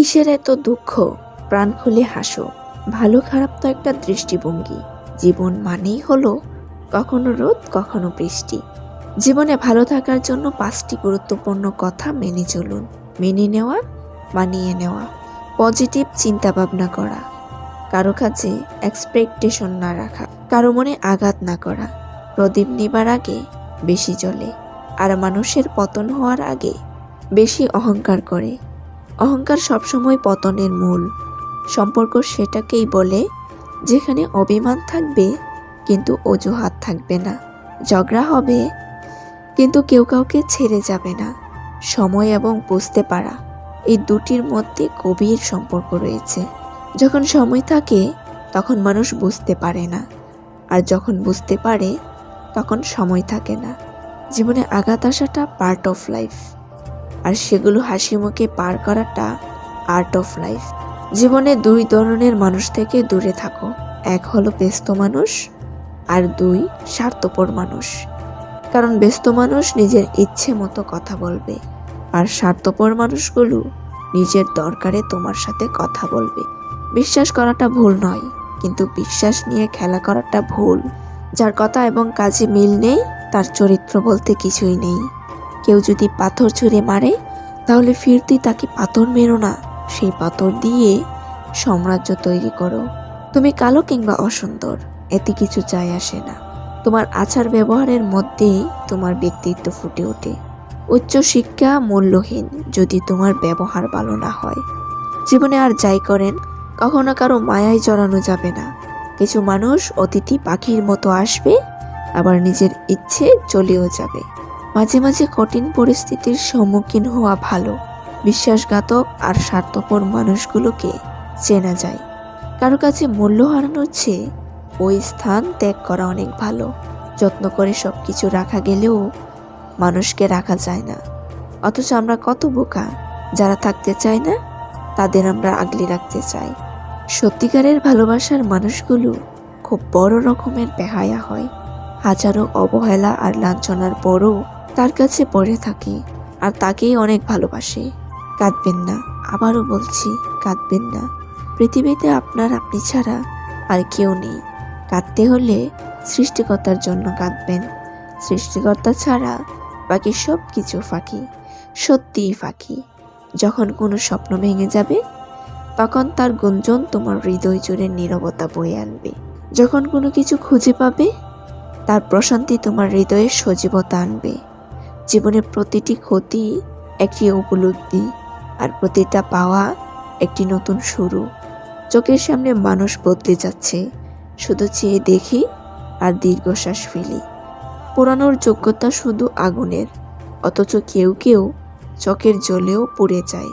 কিসের এত দুঃখ? প্রাণ খুলে হাসো। ভালো খারাপ তো একটা দৃষ্টিভঙ্গি। জীবন মানেই হলো কখনো রোদ কখনো বৃষ্টি। জীবনে ভালো থাকার জন্য 5টি গুরুত্বপূর্ণ কথা মেনে চলুন। মেনে নেওয়া, মানিয়ে নেওয়া, পজিটিভ চিন্তা ভাবনা করা, কারো কাছে এক্সপেকটেশন না রাখা, কারো মনে আঘাত না করা, প্রদীপ নেবার আগে বেশি জ্বলে, আর মানুষের পতন হওয়ার আগে বেশি অহংকার করে। অহংকার সবসময় পতনের মূল। সম্পর্ক সেটাকেই বলে যেখানে অভিমান থাকবে কিন্তু অজুহাত থাকবে না। ঝগড়া হবে কিন্তু কেউ কাউকে ছেড়ে যাবে না। সময় এবং বুঝতে পারা, এই দুটির মধ্যে গভীর সম্পর্ক রয়েছে। যখন সময় থাকে তখন মানুষ বুঝতে পারে না, আর যখন বুঝতে পারে তখন সময় থাকে না। জীবনে আঘাত আসাটা পার্ট অফ লাইফ, আর সেগুলো হাসি মুখে পার করাটা আর্ট অফ লাইফ। জীবনে 2 ধরনের মানুষ থেকে দূরে থাকো। এক হলো ব্যস্ত মানুষ, আর 2 স্বার্থপর মানুষ। কারণ ব্যস্ত মানুষ নিজের ইচ্ছে মতো কথা বলবে, আর স্বার্থপর মানুষগুলো নিজের দরকারে তোমার সাথে কথা বলবে। বিশ্বাস করাটা ভুল নয়, কিন্তু বিশ্বাস নিয়ে খেলা করাটা ভুল। যার কথা এবং কাজে মিল নেই তার চরিত্র বলতে কিছুই নেই। কেউ যদি পাথর ছুঁড়ে মারে তাহলে ফিরতি তাকে পাথর মেরো না, সেই পাথর দিয়ে সাম্রাজ্য তৈরি করো। তুমি কালো কিংবা অসুন্দর এতে কিছু যায় আসে না। তোমার আচার ব্যবহারের মধ্যেই তোমার ব্যক্তিত্ব ফুটে ওঠে। উচ্চ শিক্ষা মূল্যহীন যদি তোমার ব্যবহার ভালো না হয়। জীবনে আর যাই করেন কখনো কারো মায়ায় জড়ানো যাবে না। কিছু মানুষ অতিথি পাখির মতো আসবে, আবার নিজের ইচ্ছে চলেও যাবে। মাঝে মাঝে কঠিন পরিস্থিতির সম্মুখীন হওয়া ভালো। বিশ্বাসঘাতক আর স্বার্থপর মানুষগুলোকে চেনা যায়। কারো কাছে মূল্য হারানোর চেয়ে ওই স্থান ত্যাগ করা অনেক ভালো। যত্ন করে সবকিছু রাখা গেলেও মানুষকে রাখা যায় না। অথচ আমরা কত বোকা, যারা থাকতে চায় না তাদের আমরা আগলে রাখতে চাই। সত্যিকারের ভালোবাসার মানুষগুলো খুব বড় রকমের বেহায়া হয়। হাজারো অবহেলা আর লাঞ্ছনার পরও তার কাছে পড়ে থাকে, আর তাকেই অনেক ভালোবাসে। কাঁদবেন না, আবারও বলছি কাঁদবেন না। পৃথিবীতে আপনার আপনি ছাড়া আর কেউ নেই। কাঁদতে হলে সৃষ্টিকর্তার জন্য কাঁদবেন। সৃষ্টিকর্তা ছাড়া বাকি সব কিছু ফাঁকি, সত্যিই ফাঁকি। যখন কোনো স্বপ্ন ভেঙে যাবে তখন তার গুঞ্জন তোমার হৃদয় জুড়ে নীরবতা বয়ে আনবে। যখন কোনো কিছু খুঁজে পাবে তার প্রশান্তি তোমার হৃদয়ে সজীবতা আনবে। জীবনের প্রতিটি ক্ষতি একটি উপলব্ধি, আর প্রতিটা পাওয়া একটি নতুন শুরু। চোখের সামনে মানুষ বদলে যাচ্ছে, শুধু চেয়ে দেখি আর দীর্ঘশ্বাস ফেলি। পোড়ানোর যোগ্যতা শুধু আগুনের, অথচ কেউ কেউ চোখের জ্বলেও পুড়ে যায়।